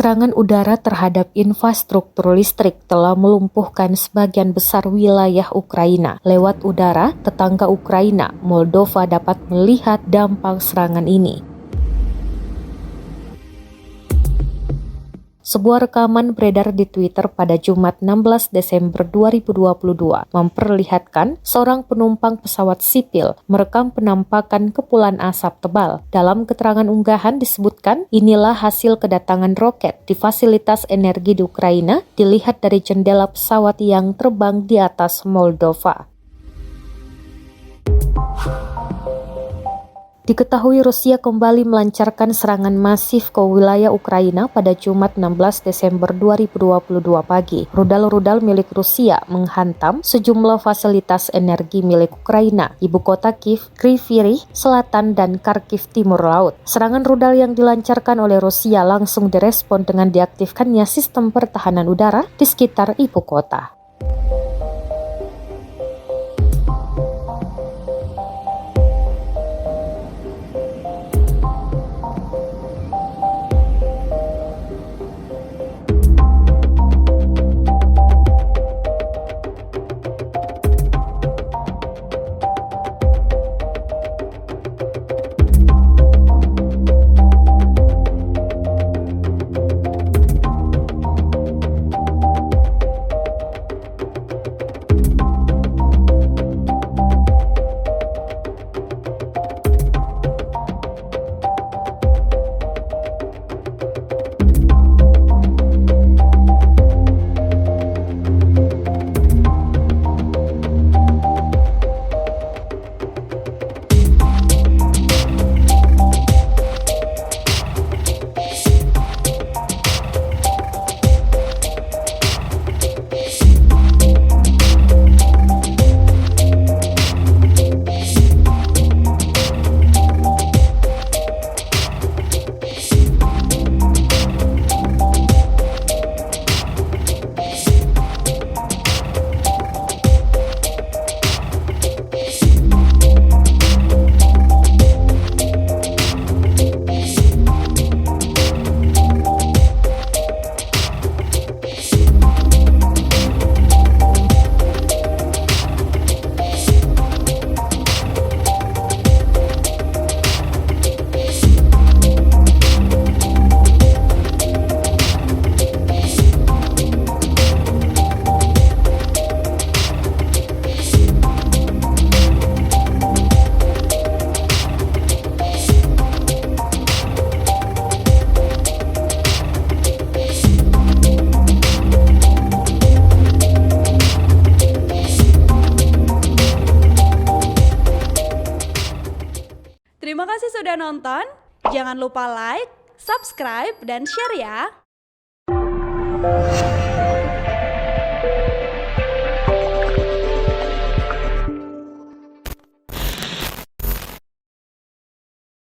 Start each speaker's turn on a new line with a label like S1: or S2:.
S1: Serangan udara terhadap infrastruktur listrik telah melumpuhkan sebagian besar wilayah Ukraina. Lewat udara, tetangga Ukraina, Moldova dapat melihat dampak serangan ini. Sebuah rekaman beredar di Twitter pada Jumat 16 Desember 2022 memperlihatkan seorang penumpang pesawat sipil merekam penampakan kepulan asap tebal. Dalam keterangan unggahan disebutkan, inilah hasil kedatangan roket di fasilitas energi di Ukraina, dilihat dari jendela pesawat yang terbang di atas Moldova. Diketahui Rusia kembali melancarkan serangan masif ke wilayah Ukraina pada Jumat 16 Desember 2022 pagi. Rudal-rudal milik Rusia menghantam sejumlah fasilitas energi milik Ukraina, ibu kota Kiev, Kryvyi Rih Selatan, dan Kharkiv Timur Laut. Serangan rudal yang dilancarkan oleh Rusia langsung direspon dengan diaktifkannya sistem pertahanan udara di sekitar ibu kota.
S2: Terima kasih sudah nonton. Jangan lupa like, subscribe, dan share ya.